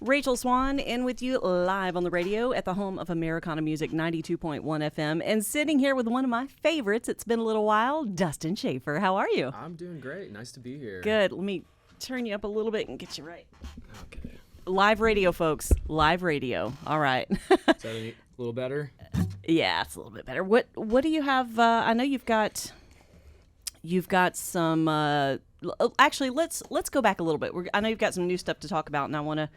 Rachel Swann in with you live on the radio at the home of Americana Music 92.1 FM, and sitting here with one of my favorites. It's been a little while, Dustin Schaefer. How are you? I'm doing great. Nice to be here. Good. Let me turn you up a little bit and get you right. Okay. Live radio, folks. Live radio. All right. Is that a little better? Yeah, it's a little bit better. What do you have? I know you've got some. Actually, let's go back a little bit. I know you've got some new stuff to talk about, and I want to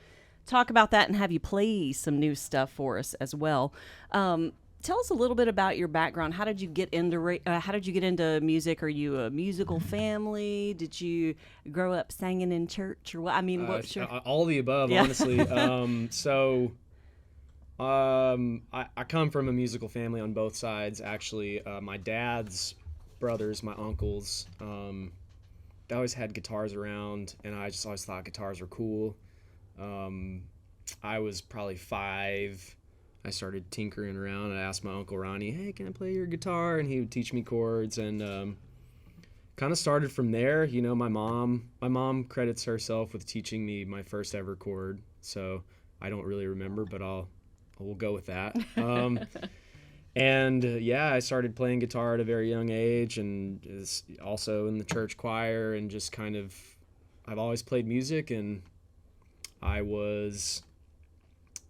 talk about that and have you play some new stuff for us as well. Tell us a little bit about your background. How did you get into music? Are you a musical family? Did you grow up singing in church, or what? I mean, what's your... all the above, yeah. Honestly. I come from a musical family on both sides. Actually, my dad's brothers, my uncles, they always had guitars around, and I just always thought guitars were cool. I was probably 5. I started tinkering around, and I asked my Uncle Ronnie, hey, can I play your guitar? And he would teach me chords, and kind of started from there. You know, my mom credits herself with teaching me my first ever chord, so I don't really remember, but we'll go with that. I started playing guitar at a very young age, and is also in the church choir, and just kind of, I've always played music, and I was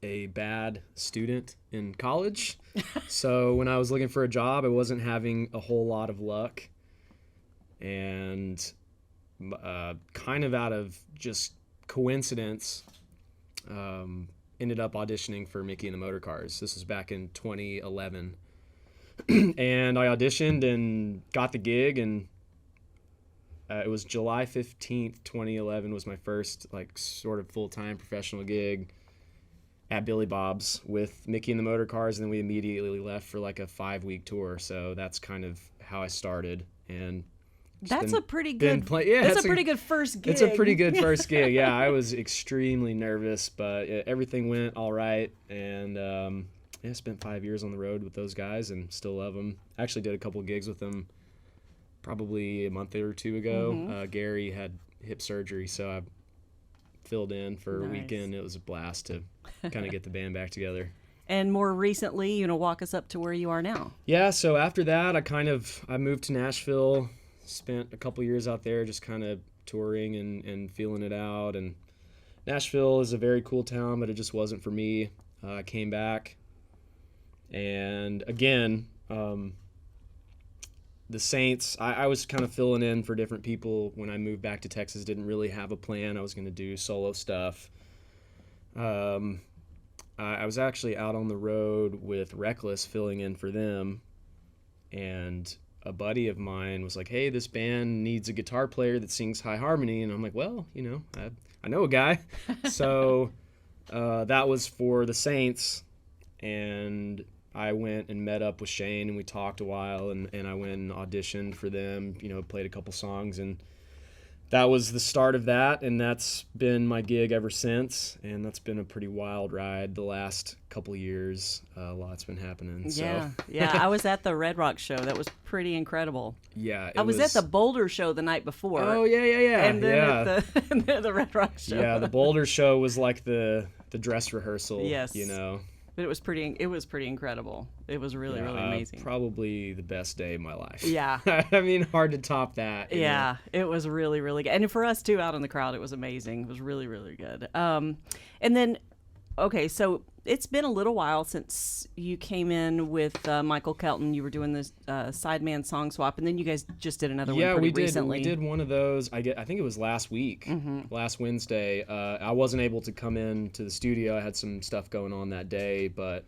a bad student in college. So when I was looking for a job, I wasn't having a whole lot of luck, and kind of out of just coincidence, ended up auditioning for Mickey and the Motorcars. This was back in 2011. And I auditioned and got the gig, and it was July 15th, 2011 was my first sort of full-time professional gig at Billy Bob's with Mickey and the Motorcars, and then we immediately left for a 5-week tour. So that's kind of how I started. And that's a pretty good first gig. It's a pretty good first gig. Yeah, I was extremely nervous, but everything went all right. And I spent 5 years on the road with those guys and still love them. Actually did a couple of gigs with them probably a month or two ago. Mm-hmm. Gary had hip surgery, so I filled in for a weekend. It was a blast to kind of get the band back together. And more recently, walk us up to where you are now. Yeah, so after that, I moved to Nashville, spent a couple years out there just kind of touring and feeling it out. And Nashville is a very cool town, but it just wasn't for me. I came back, and again, the Saints, I was kind of filling in for different people when I moved back to Texas. Didn't really have a plan. I was going to do solo stuff. I was actually out on the road with Reckless filling in for them, and a buddy of mine was like, hey, this band needs a guitar player that sings high harmony. And I'm like, well, I know a guy. So that was for the Saints, and I went and met up with Shane, and we talked a while, and I went and auditioned for them, played a couple songs, and that was the start of that, and that's been my gig ever since, and that's been a pretty wild ride the last couple years. A lot's been happening. Yeah, I was at the Red Rock show. That was pretty incredible. Yeah, I was at the Boulder show the night before. Oh, yeah. And then at the Red Rock show. Yeah, the Boulder show was like the dress rehearsal. Yes. But it was pretty incredible. It was really amazing. Probably the best day of my life. Yeah. I mean, hard to top that. Yeah, it was really, really good. And for us, too, out in the crowd, it was amazing. It was really, really good. And then, okay, so it's been a little while since you came in with Michael Kelton. You were doing this Sideman song swap, and then you guys just did another one pretty recently. We did one of those. I think it was last week, last Wednesday. I wasn't able to come in to the studio. I had some stuff going on that day, but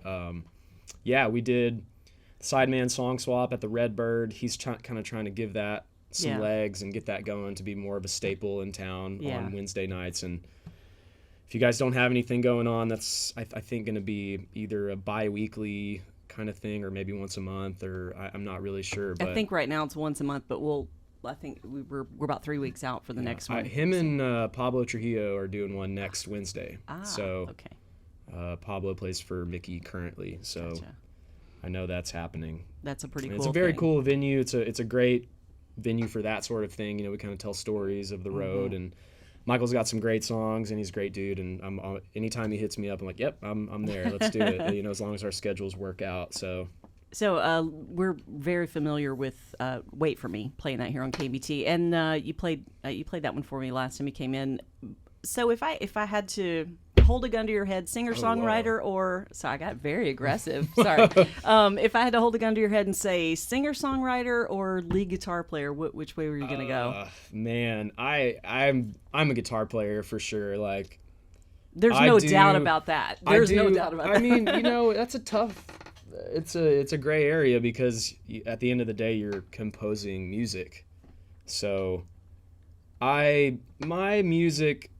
we did Sideman song swap at the Redbird. He's kind of trying to give that some legs and get that going to be more of a staple in town on Wednesday nights. And if you guys don't have anything going on, that's I think going to be either a bi-weekly kind of thing or maybe once a month, or I'm not really sure. But I think right now it's once a month, but I think we're about 3 weeks out for the next one. Him and Pablo Trujillo are doing one next Wednesday. So okay. Pablo plays for Mickey currently, so gotcha. I know that's happening. That's a pretty cool It's a very cool venue. It's a great venue for that sort of thing. We kind of tell stories of the road, and Michael's got some great songs, and he's a great dude. And anytime he hits me up, I'm like, yep, I'm there. Let's do it. You know, as long as our schedules work out. So we're very familiar with "Wait for Me," playing that here on KBT, and you played that one for me last time you came in. So if I had to hold a gun to your head, singer-songwriter, or sorry, I got very aggressive. Sorry. If I had to hold a gun to your head and say singer-songwriter or lead guitar player, which way were you gonna go? Man, I'm a guitar player for sure. Like, there's no doubt about that. There's no doubt about that. I mean, you know, that's a tough. It's a gray area because at the end of the day, you're composing music. So, my music,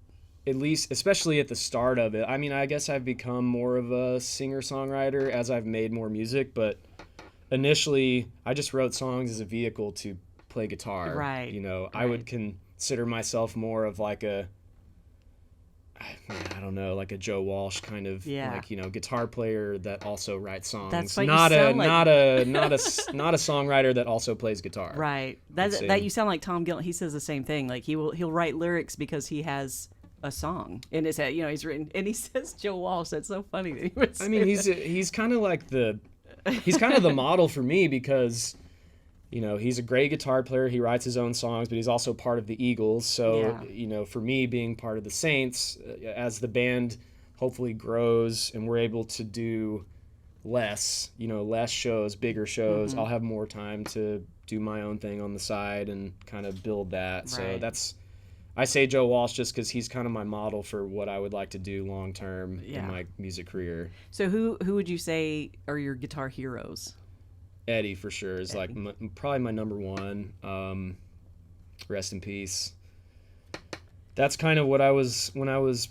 at least, especially at the start of it, I mean, I guess I've become more of a singer-songwriter as I've made more music, but initially, I just wrote songs as a vehicle to play guitar. Right. You know, right. I would consider myself more of like I don't know, like a Joe Walsh kind of, like, you know, guitar player that also writes songs. That's what not you sound not a songwriter that also plays guitar. Right. That you sound like Tom Gillen. He says the same thing. Like he'll write lyrics because he has a song in his head. You know, he's written, and he says Joe Walsh. That's so funny that he would say I mean, he's kind of like the model for me because, you know, he's a great guitar player. He writes his own songs, but he's also part of the Eagles. So, you know, for me being part of the Saints, as the band hopefully grows and we're able to do less shows, bigger shows, I'll have more time to do my own thing on the side and kind of build that. Right. So I say Joe Walsh just because he's kind of my model for what I would like to do long term in my music career. So who would you say are your guitar heroes? Eddie for sure is like probably my number one. Rest in peace. That's kind of what I was when I was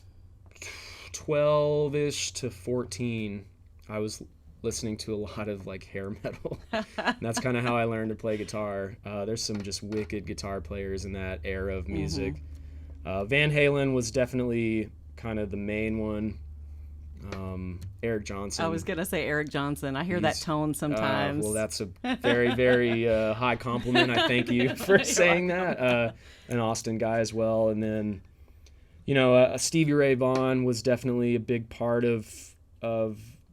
12-ish to 14. I was listening to a lot of like hair metal. And that's kind of how I learned to play guitar. There's some just wicked guitar players in that era of music. Van Halen was definitely kind of the main one. Eric Johnson. I was gonna say Eric Johnson. I hear that tone sometimes. Well, that's a very, very high compliment. I thank you for saying that. An Austin guy as well. And then, you know, Stevie Ray Vaughan was definitely a big part of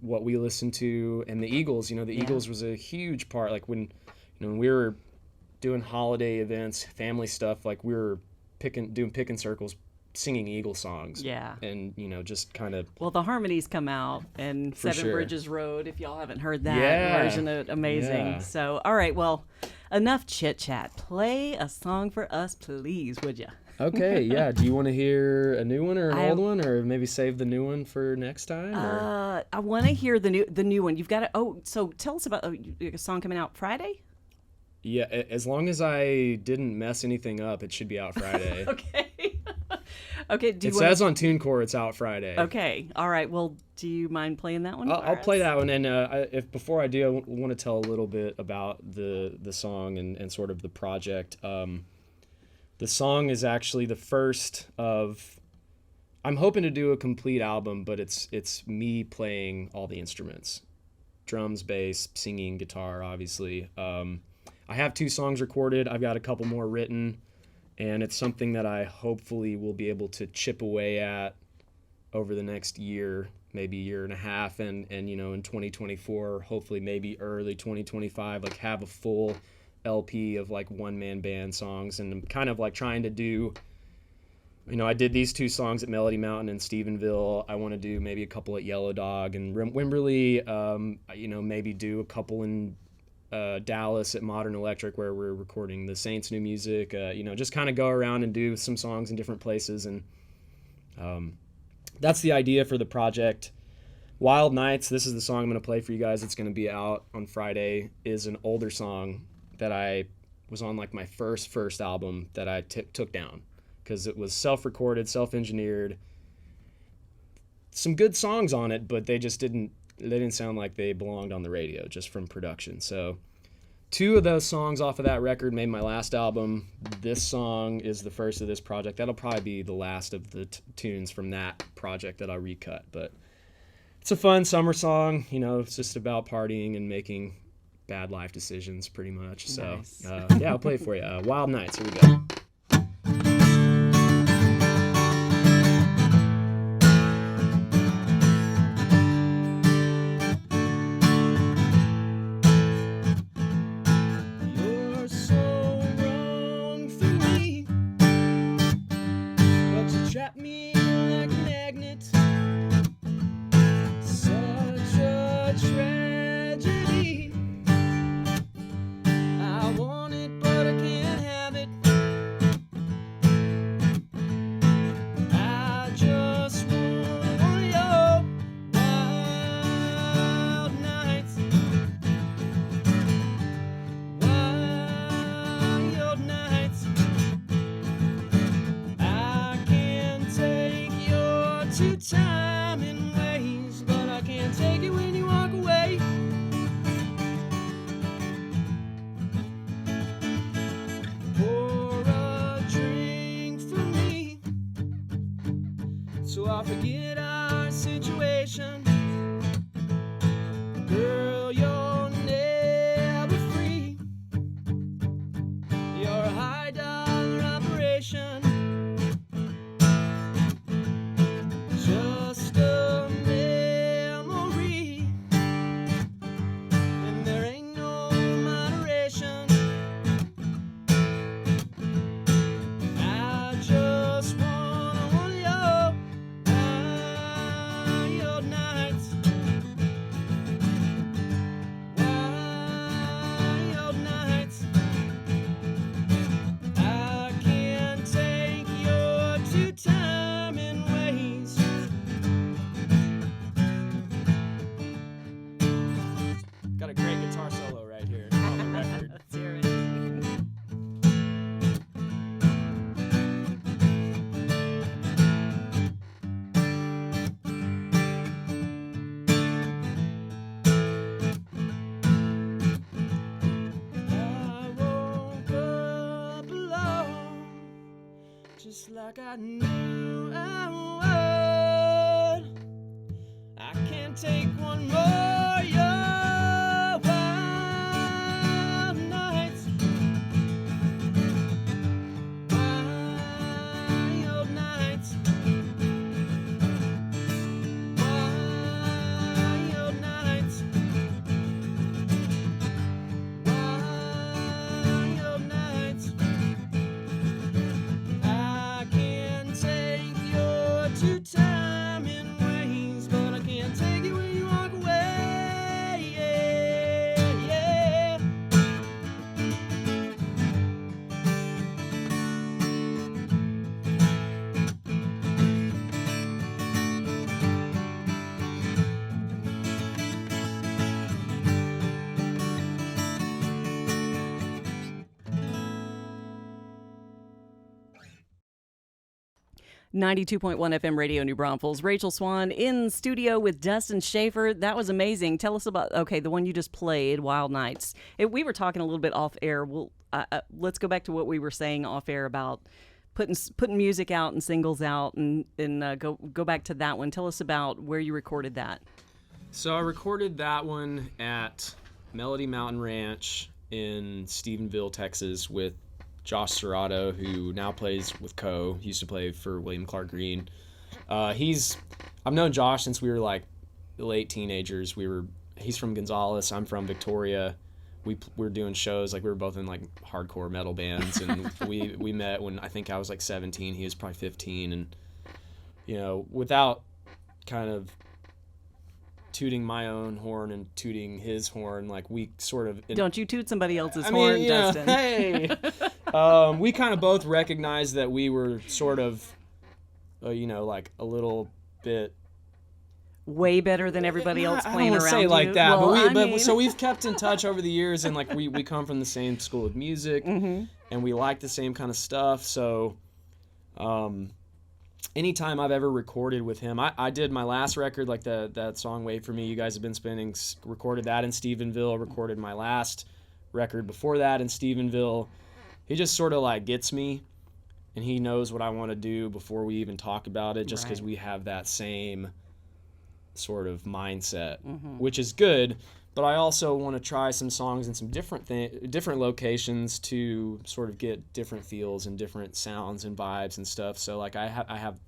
what we listened to. And the Eagles, you know, the Eagles was a huge part. Like when we were doing holiday events, family stuff, like we were doing picking circles, singing Eagle songs. Yeah. And, you know, just kind of... Well, the harmonies come out, and Seven Bridges Road, if y'all haven't heard that version, amazing. Yeah. So, all right, well, enough chit-chat. Play a song for us, please, would you? Okay, yeah. Do you want to hear a new one or an old one, or maybe save the new one for next time? I want to hear the new one. You've got to... so tell us about a song coming out Friday? Yeah, as long as I didn't mess anything up, it should be out Friday. Okay. Okay. It says on TuneCore it's out Friday. Okay. All right. Well, do you mind playing that one? I'll play that one, and if before I do, I want to tell a little bit about the song and sort of the project. The song is actually the first of. I'm hoping to do a complete album, but it's me playing all the instruments, drums, bass, singing, guitar, obviously. I have 2 songs recorded. I've got a couple more written, and it's something that I hopefully will be able to chip away at over the next year, maybe year and a half, and you know, in 2024, hopefully maybe early 2025, like have a full LP of like one-man band songs. And I'm kind of like trying to do, you know, I did these 2 songs at Melody Mountain in Stephenville. I want to do maybe a couple at Yellow Dog and Wimberley, you know, maybe do a couple in Dallas at Modern Electric where we're recording the Saints' new music, you know, just kind of go around and do some songs in different places. And that's the idea for the project. Wild Nights, this is the song I'm going to play for you guys. It's going to be out on Friday, is an older song that I was on like my first album that I took down because it was self-recorded, self-engineered. Some good songs on it, but they didn't sound like they belonged on the radio just from production. So 2 of those songs off of that record made my last album. This song is the first of this project. That'll probably be the last of the tunes from that project that I'll recut. But it's a fun summer song. You know, it's just about partying and making bad life decisions pretty much. So nice. Yeah, I'll play it for you. Wild Nights, here we go. time and ways, but I can't take it when you walk away. Pour a drink for me, so I forget our situation. Girl, you're never free. You're a high dollar operation. Just a memory, and there ain't no moderation. I just wanna want your wild nights, wild nights. I can't take your two-time and ways. Got a great guitar solo right here on the record. Let's hear it. I woke up alone, just like I knew I would. I can't take one more of your wild nights, wild nights, wild nights, wild nights. I can take your two-time and ways, but I can't take it when you walk away. Yeah. .1 FM Radio New Braunfels. Rachel Swann in studio with Dustin Schaefer. That was amazing. Tell us about, okay, the one you just played, Wild Nights. We were talking a little bit off air. Let's go back to what we were saying off air about putting music out and singles out, and go back to that one. Tell us about where you recorded that. So I recorded that one at Melody Mountain Ranch in Stephenville, Texas, with Josh Serrato, who now plays with Co. He used to play for William Clark Green. I've known Josh since we were like late teenagers. He's from Gonzales. I'm from Victoria. We were doing shows, like we were both in like hardcore metal bands, and we met when I think I was like 17. He was probably 15, and without kind of tooting my own horn and tooting his horn, like we sort of don't you toot somebody else's horn, Dustin. Hey. We kind of both recognized that we were sort of like a little bit way better than everybody else playing around. I don't say like you. that, Well, so we've kept in touch over the years, and like we come from the same school of music, mm-hmm. and we like the same kind of stuff. So anytime I've ever recorded with him, I did my last record, like that song Wait For Me, you guys have been spinning, recorded that in Stephenville, recorded my last record before that in Stephenville. He just sort of like gets me, and he knows what I want to do before we even talk about it, just because we have that same sort of mindset, mm-hmm. which is good. But I also want to try some songs in some different locations to sort of get different feels and different sounds and vibes and stuff. So like I have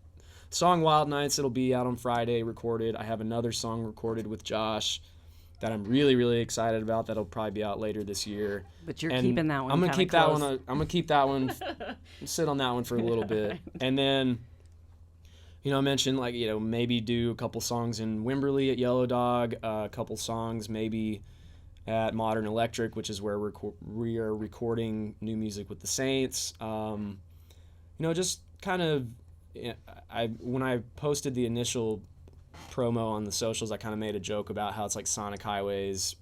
song Wild Nights, it'll be out on Friday recorded. I have another song recorded with Josh that I'm really, really excited about that'll probably be out later this year. But you're keeping that one. I'm gonna keep close. that one. I'm gonna keep that one. Sit on that one for a little bit, Right. And then, I mentioned like maybe do a couple songs in Wimberley at Yellow Dog, a couple songs maybe at Modern Electric, which is where we are recording new music with the Saints. Just kind of, when I posted the initial promo on the socials, I kind of made a joke about how it's like Sonic Highways,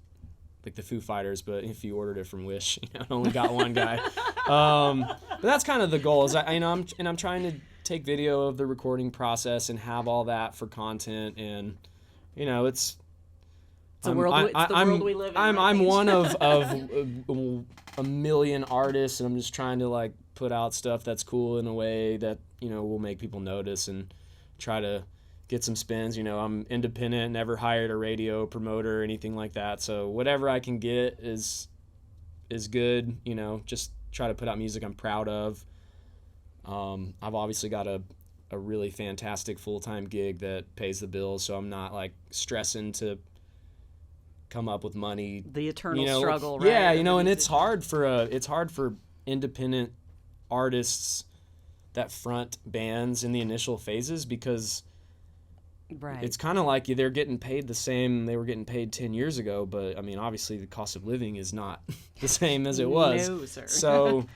like the Foo Fighters, but if you ordered it from Wish, it only got one guy. But that's kind of the goal. I'm trying to take video of the recording process and have all that for content. And it's the world we live in. I'm one of a million artists, and I'm just trying to like put out stuff that's cool in a way that will make people notice and try to get some spins. I'm independent, never hired a radio promoter or anything like that, so whatever I can get is good. Just try to put out music I'm proud of. I've obviously got a really fantastic full-time gig that pays the bills, so I'm not like stressing to come up with money. The eternal struggle, right? Yeah, and it's hard for independent artists that front bands in the initial phases, because it's kind of like they're getting paid the same they were getting paid 10 years ago, but I mean, obviously the cost of living is not the same as it was. No, sir. So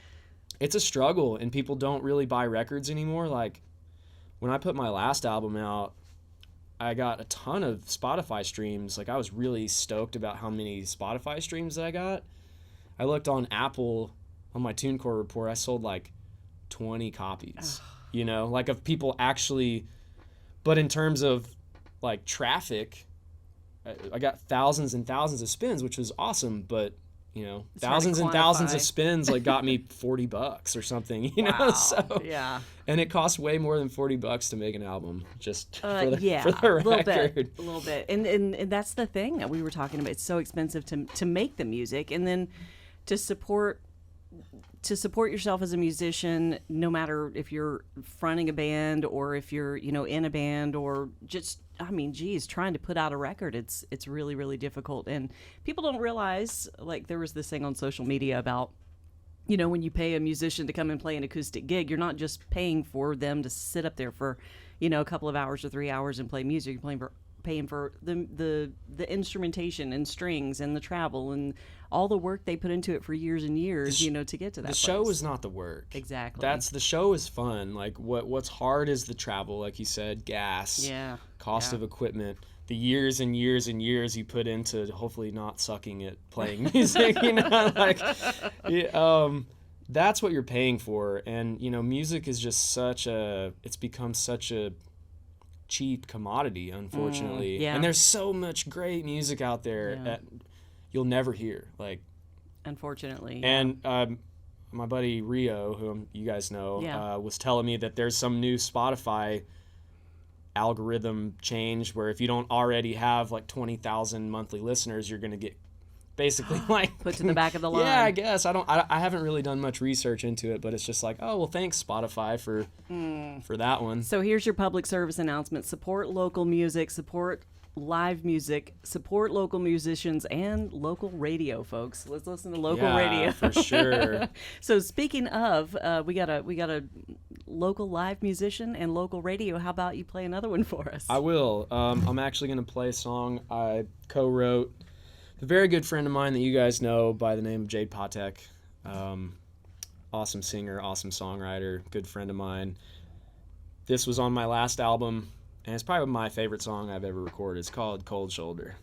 it's a struggle, and people don't really buy records anymore. Like when I put my last album out, I got a ton of Spotify streams. Like I was really stoked about how many Spotify streams that I got. I looked on Apple on my TuneCore report. I sold like 20 copies, like of people actually. But in terms of like traffic, I got thousands and thousands of spins, which was awesome. But thousands and thousands of spins like got me $40 or something, Wow. So yeah. And it cost way more than $40 to make an album, just for the record. A little bit. And that's the thing that we were talking about. It's so expensive to make the music, and then to support yourself as a musician, no matter if you're fronting a band or if you're, in a band, or just, trying to put out a record, it's really, really difficult. And people don't realize, like, there was this thing on social media about, when you pay a musician to come and play an acoustic gig, you're not just paying for them to sit up there for, a couple of hours or 3 hours and play music. You're paying for the instrumentation and strings and the travel and all the work they put into it for years and years, to get to that place. The show is not the work. Exactly. The show is fun. Like what's hard is the travel, like you said, gas, cost of equipment, the years and years and years you put into hopefully not sucking at playing music, that's what you're paying for. And, music is just it's become such a cheap commodity, unfortunately. And there's so much great music out there that you'll never hear, like, unfortunately. And my buddy Rio, who you guys know, was telling me that there's some new Spotify algorithm change where if you don't already have like 20,000 monthly listeners, you're going to get basically like put to the back of the line. Yeah, I guess. I haven't really done much research into it, but it's just like, oh, well, thanks Spotify for that one. So here's your public service announcement. Support local music, support live music, support local musicians, and local radio, folks. Let's listen to local radio. For sure. So speaking of, we got a local live musician and local radio. How about you play another one for us? I will. I'm actually going to play a song I co-wrote with a very good friend of mine that you guys know by the name of Jade Patek. Awesome singer, awesome songwriter, good friend of mine. This was on my last album, and it's probably my favorite song I've ever recorded. It's called Cold Shoulder.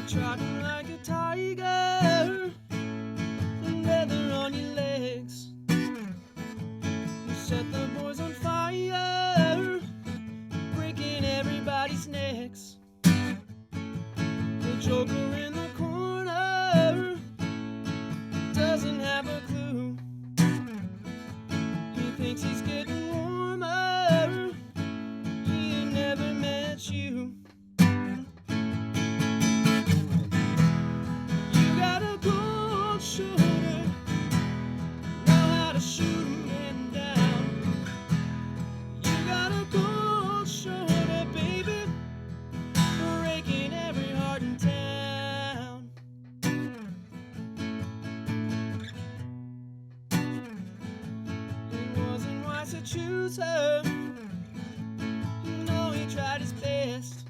Trotting like a tiger, the leather on your legs. You set the boys on fire, breaking everybody's necks. The joker in the corner doesn't have a clue. He thinks he's getting warmer. He never met you. Shoulder, know how to shoot a man down. You got a cold shoulder, baby, breaking every heart in town. It wasn't wise to choose her. No, he tried his best.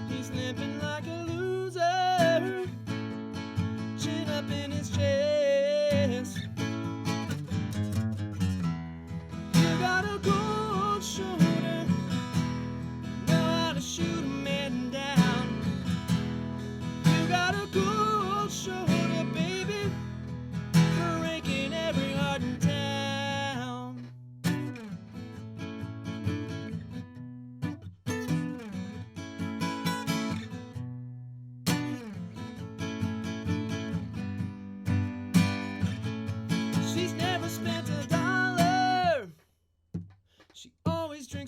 He's limping like a loser, chin up in his chest. You got a cold shoulder,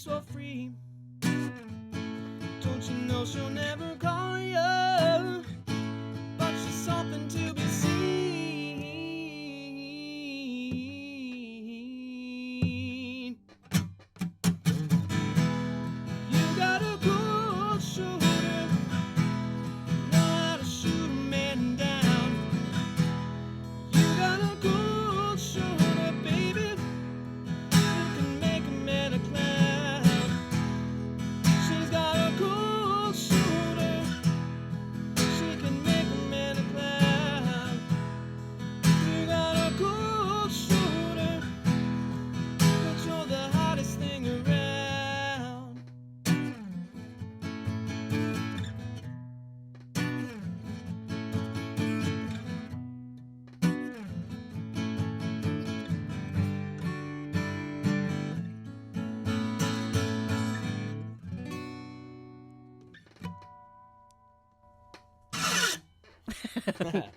so free. Don't you know she'll never call you, but she's something to be seen. You got a good shoulder, know how to shoot a man down. You got a good shoulder, baby, you can make a man a clown. She's got a good shoulder, she can make a man a clown. You got a good shoulder, but you're the hottest thing around.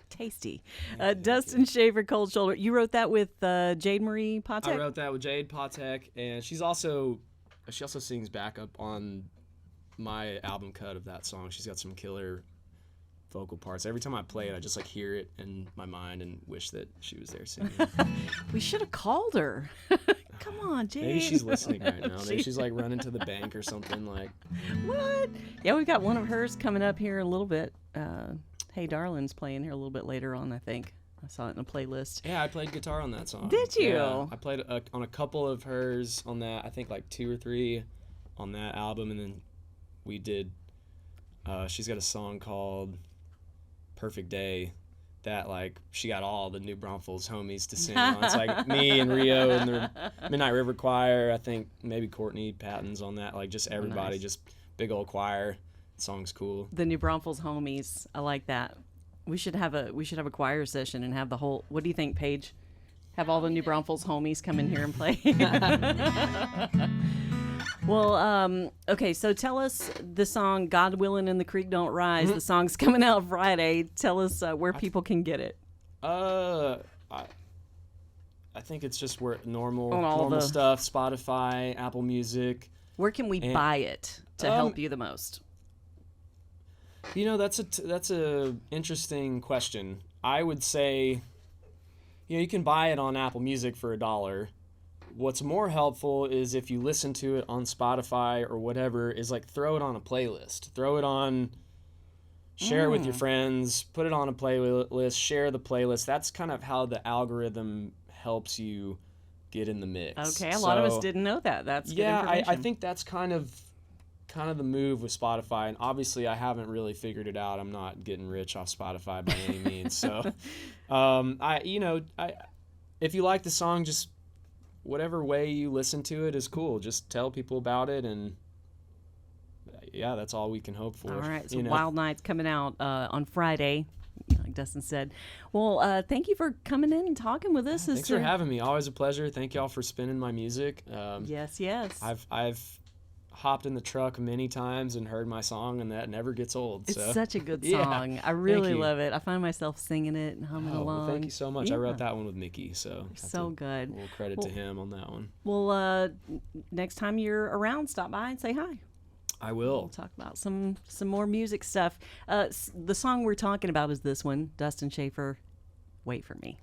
Tasty. Dustin Schaefer, Cold Shoulder. You wrote that with Jade Marie Patek? I wrote that with Jade Patek, and she also sings backup on my album cut of that song. She's got some killer vocal parts. Every time I play it, I just like hear it in my mind and wish that she was there singing. We should have called her. Come on, Jade. Maybe she's listening right now. Maybe she's like running to the bank or something. Like, What? Yeah, we've got one of hers coming up here in a little bit. Hey Darlin's playing here a little bit later on, I think. I saw it in a playlist. yeah, I played guitar on that song. Did you? Yeah, I played on a couple of hers on that. I think like 2 or 3 on that album, and then we did. She's got a song called "Perfect Day" that like she got all the New Braunfels homies to sing on. It's like me and Rio and the Midnight River Choir. I think maybe Courtney Patton's on that. Like just everybody, Nice. just big old choir. The song's cool. The New Braunfels homies. I like that. We should have a choir session and have the whole. What do you think, Paige? Have all the New Braunfels homies come in here and play. Well, okay. So tell us the song "God Willing and the Creek Don't Rise." The song's coming out Friday. Tell us where people can get it. I think it's just where normal On all the- stuff. Spotify, Apple Music. Where can we buy it to help you the most? You know, that's a interesting question. I would say, you can buy it on Apple Music for $1. What's more helpful is if you listen to it on Spotify or whatever, is like throw it on a playlist. Throw it on, share it with your friends, put it on a playlist, share the playlist. That's kind of how the algorithm helps you get in the mix. Okay, a lot of us didn't know that. That's good Yeah, information. I think that's kind of the move with Spotify, and obviously I haven't really figured it out. I'm not getting rich off Spotify by any means. So, if you like the song, just whatever way you listen to it is cool. Just tell people about it, and yeah, that's all we can hope for. All right, so you know? Wild Nights coming out on Friday, like Dustin said. Well, thank you for coming in and talking with us. Thanks for having me. Always a pleasure. Thank y'all for spinning my music. Yes. I've hopped in the truck many times and heard my song, and that never gets old. It's So. such a good Yeah, song. I really you. love it. I find myself singing it and humming Oh, along. well, thank you so much. I wrote that one with Mickey, so So good. A little credit to him on that one. Well, next time you're around, stop by and say hi. I will. We'll talk about some more music stuff. The song we're talking about is this one, Dustin Schaefer, "Wait for Me."